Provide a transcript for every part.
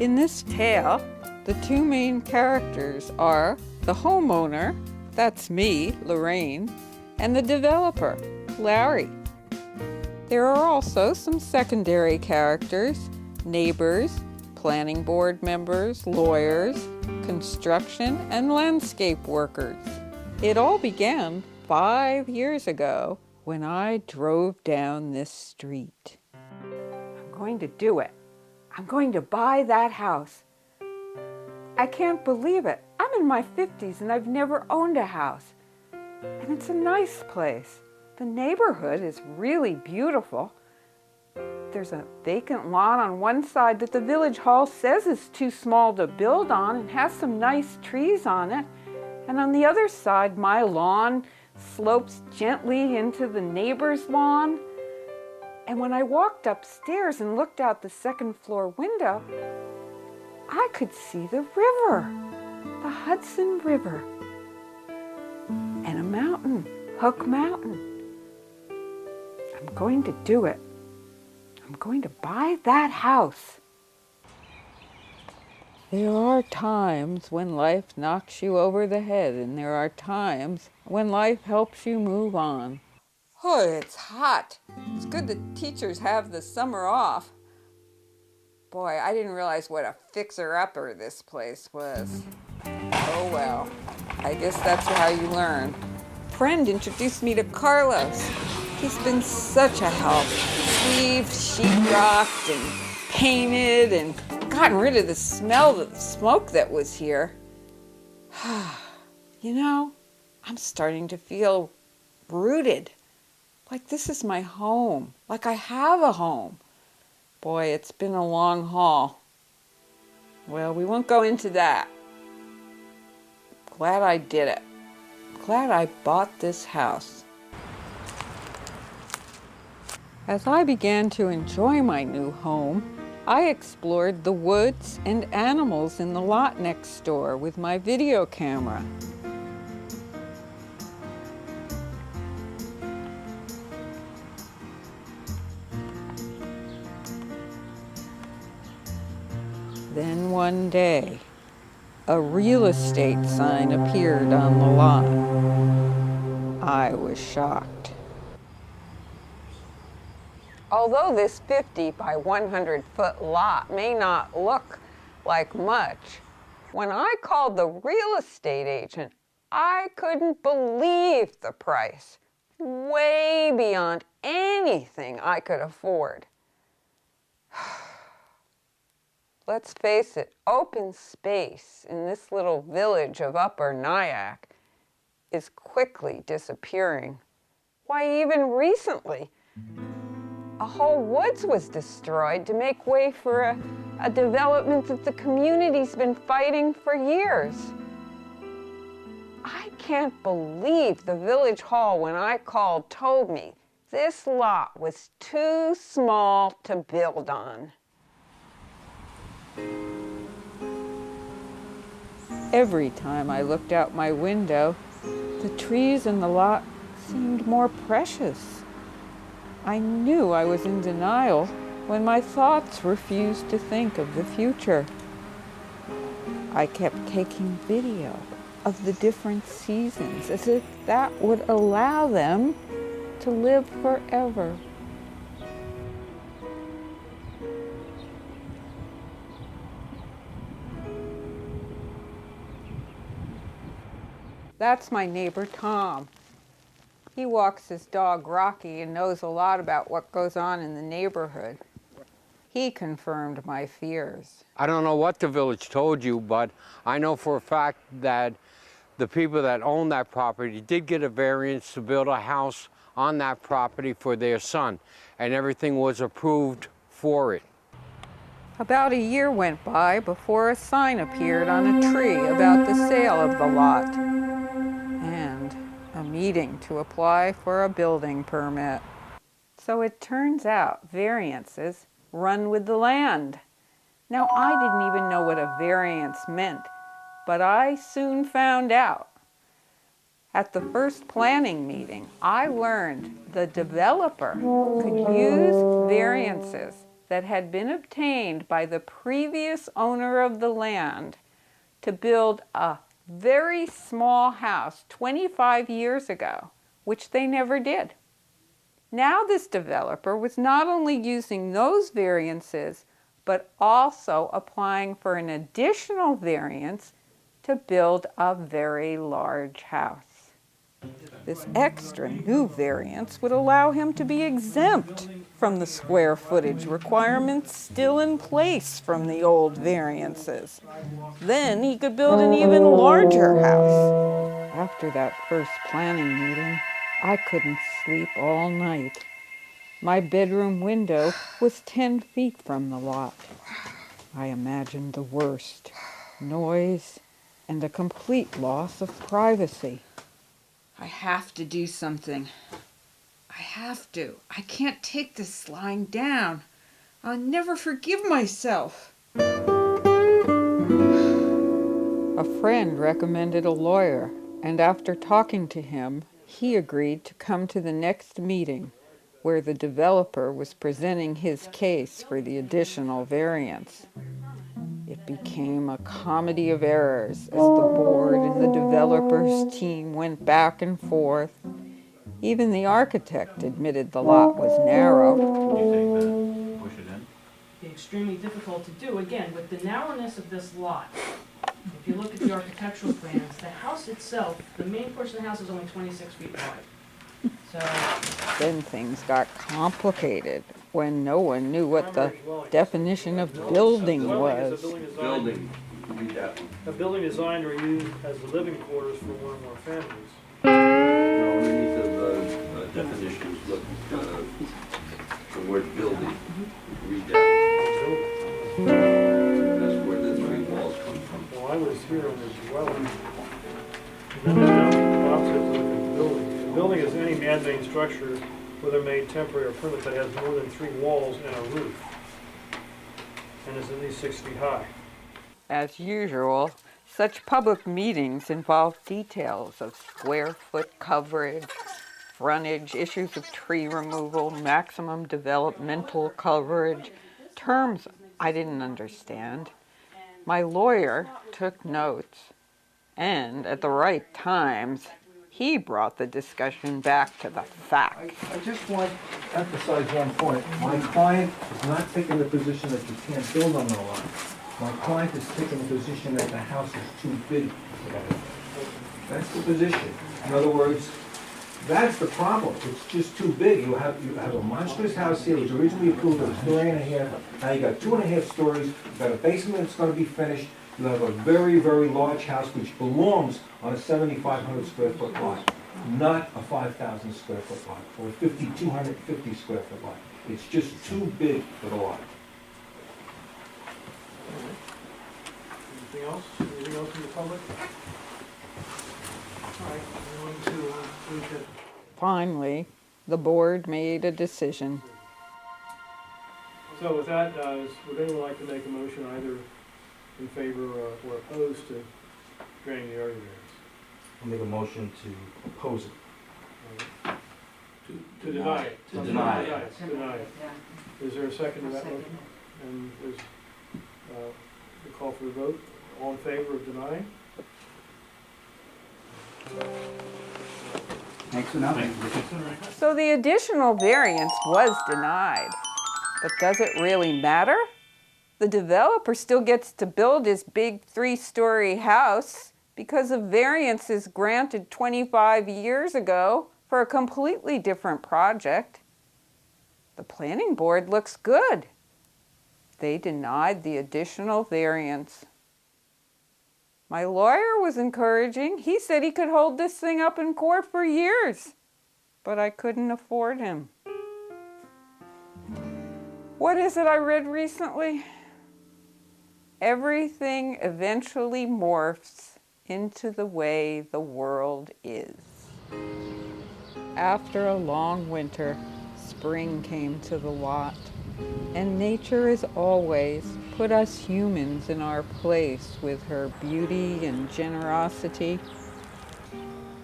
In this tale, the two main characters are the homeowner, that's me, Lorraine, and the developer, Larry. There are also some secondary characters, neighbors, planning board members, lawyers, construction, and landscape workers. It all began 5 years ago when I drove down this street. I'm going to do it. I'm going to buy that house. I can't believe it. I'm in my 50s and I've never owned a house. And it's a nice place. The neighborhood is really beautiful. There's a vacant lot on one side that the village hall says is too small to build on and has some nice trees on it. And on the other side, my lawn slopes gently into the neighbor's lawn. And when I walked upstairs and looked out the second floor window, I could see the river, the Hudson River, and a mountain, Hook Mountain. I'm going to do it. I'm going to buy that house. There are times when life knocks you over the head, and there are times when life helps you move on. Oh, it's hot. It's good the teachers have the summer off. Boy, I didn't realize what a fixer-upper this place was. Oh well, I guess that's how you learn. A friend introduced me to Carlos. He's been such a help. We've sheetrocked and painted and gotten rid of the smell of the smoke that was here. You know, I'm starting to feel rooted. Like this is my home. Like I have a home. Boy, it's been a long haul. Well, we won't go into that. Glad I did it. Glad I bought this house. As I began to enjoy my new home, I explored the woods and animals in the lot next door with my video camera. Then one day, a real estate sign appeared on the lot. I was shocked. Although this 50 by 100 foot lot may not look like much, when I called the real estate agent, I couldn't believe the price. Way beyond anything I could afford. Let's face it, open space in this little village of Upper Nyack is quickly disappearing. Why, even recently, a whole woods was destroyed to make way for a development that the community's been fighting for years. I can't believe the village hall, when I called, told me this lot was too small to build on. Every time I looked out my window, the trees in the lot seemed more precious. I knew I was in denial when my thoughts refused to think of the future. I kept taking video of the different seasons as if that would allow them to live forever. That's my neighbor, Tom. He walks his dog, Rocky, and knows a lot about what goes on in the neighborhood. He confirmed my fears. I don't know what the village told you, but I know for a fact that the people that own that property did get a variance to build a house on that property for their son, and everything was approved for it. About a year went by before a sign appeared on a tree about the sale of the lot, and a meeting to apply for a building permit. So it turns out variances run with the land. Now, I didn't even know what a variance meant, but I soon found out. At the first planning meeting, I learned the developer could use variances that had been obtained by the previous owner of the land to build a very small house 25 years ago, which they never did. Now this developer was not only using those variances, but also applying for an additional variance to build a very large house. This extra new variance would allow him to be exempt from the square footage requirements still in place from the old variances. Then he could build an even larger house. After that first planning meeting, I couldn't sleep all night. My bedroom window was 10 feet from the lot. I imagined the worst: noise and a complete loss of privacy. I have to do something. I have to. I can't take this lying down. I'll never forgive myself. A friend recommended a lawyer, and after talking to him, he agreed to come to the next meeting, where the developer was presenting his case for the additional variance. It became a comedy of errors as the board and the developer's team went back and forth. Even the architect admitted the lot was narrow. Push it in. Be extremely difficult to do. Again, with the narrowness of this lot, if you look at the architectural plans, the house itself, the main portion of the house is only 26 feet wide. So Then things got complicated when no one knew what the definition of building was. Building, read that one. A building designed or used as the living quarters for one or more families. No, underneath the definitions, look, the word building, read that. That's where the three walls come from. Well, I was here on the dwelling. And then there's no opposite to the building. A building is any man-made structure, whether made temporary or permanent, that has more than 3 walls and a roof, and is at least 6 feet high. As usual, such public meetings involve details of square foot coverage, frontage, issues of tree removal, maximum developmental coverage, terms I didn't understand. My lawyer took notes, and at the right times, he brought the discussion back to the facts. I just want to emphasize one point. My client is not taking the position that you can't build on the lot. My client is taking the position that the house is too big for that. That's the position. In other words, that's the problem. It's just too big. You have a monstrous house here. It was originally approved at a story and a half. Now you got 2.5 stories. You've got a basement that's going to be finished. You have a very, very large house which belongs on a 7,500 square foot lot, not a 5,000 square foot lot or a 5,250 square foot lot. It's just too big for the lot. Anything else? Anything else from the public? All right, we're going to Finally, the board made a decision. So with that, would anyone like to make a motion either in favor or opposed to granting the area variance? I'll make a motion to oppose it. To deny it. To deny it. Deny it. Is there a second to that motion? And there's a call for the vote. All in favor of denying? Thanks for nothing. So the additional variance was denied. But does it really matter? The developer still gets to build his big 3-story house because of variances granted 25 years ago for a completely different project. The planning board looks good. They denied the additional variance. My lawyer was encouraging. He said he could hold this thing up in court for years, but I couldn't afford him. What is it I read recently? Everything eventually morphs into the way the world is. After a long winter, spring came to the lot, and nature as always put us humans in our place with her beauty and generosity.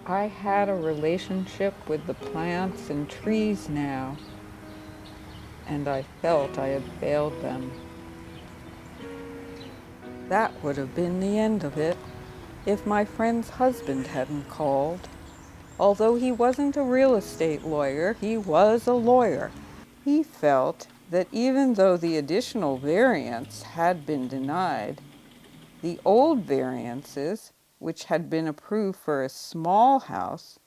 I had a relationship with the plants and trees now, and I felt I had failed them. That would have been the end of it if my friend's husband hadn't called. Although he wasn't a real estate lawyer, he was a lawyer. He felt that even though the additional variance had been denied, the old variances, which had been approved for a small house,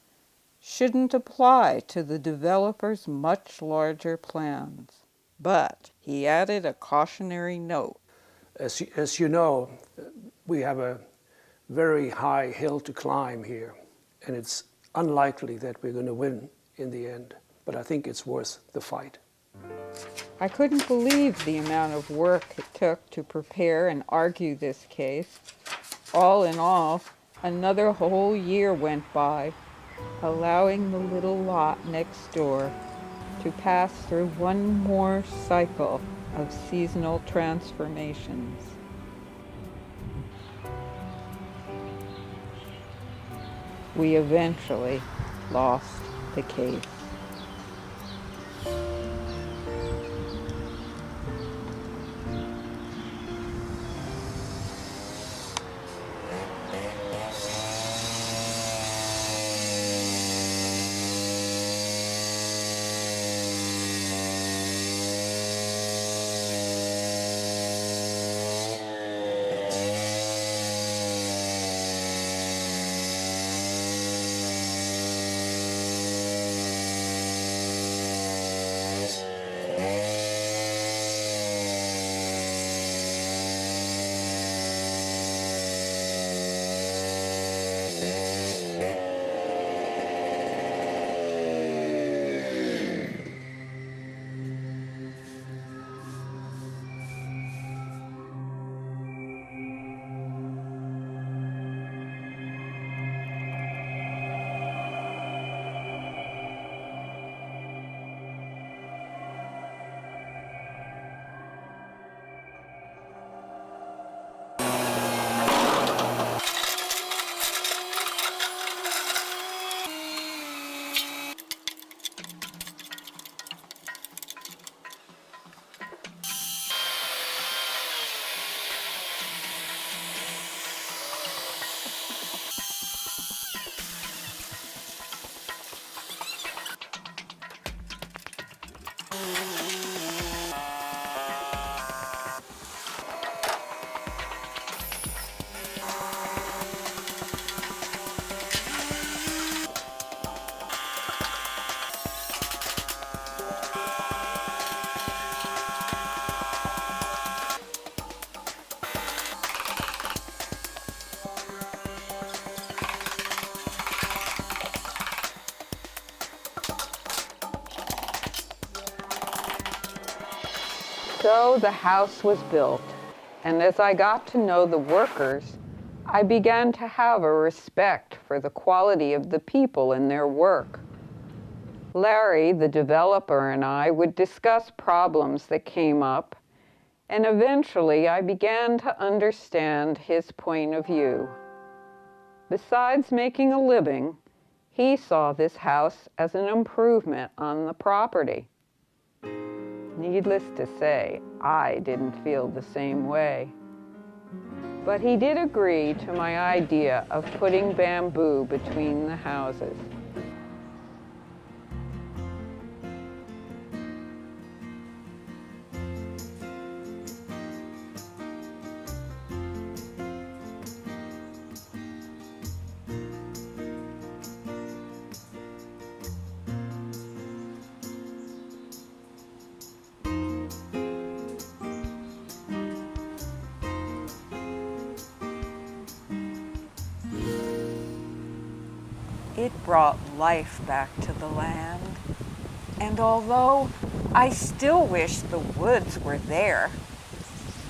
shouldn't apply to the developer's much larger plans. But he added a cautionary note. As you know, we have a very high hill to climb here, and it's unlikely that we're going to win in the end, but I think it's worth the fight. I couldn't believe the amount of work it took to prepare and argue this case. All in all, another whole year went by, allowing the little lot next door to pass through one more cycle of seasonal transformations. We eventually lost the case. So the house was built, and as I got to know the workers, I began to have a respect for the quality of the people and their work. Larry, the developer, and I would discuss problems that came up, and eventually I began to understand his point of view. Besides making a living, he saw this house as an improvement on the property. Needless to say, I didn't feel the same way. But he did agree to my idea of putting bamboo between the houses. It brought life back to the land, and although I still wish the woods were there,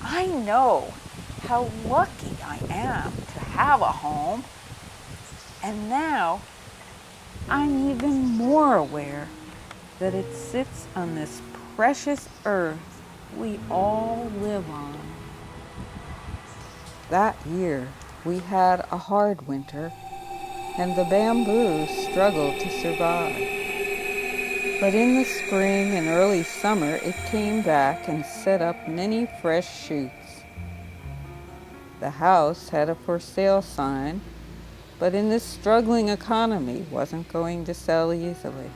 I know how lucky I am to have a home, and now I'm even more aware that it sits on this precious earth we all live on. That year, we had a hard winter, and the bamboo struggled to survive. But in the spring and early summer, it came back and set up many fresh shoots. The house had a for sale sign, but in this struggling economy wasn't going to sell easily.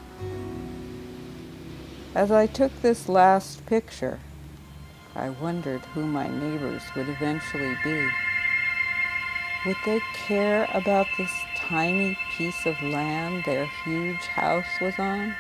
As I took this last picture, I wondered who my neighbors would eventually be. Would they care about this tiny piece of land their huge house was on?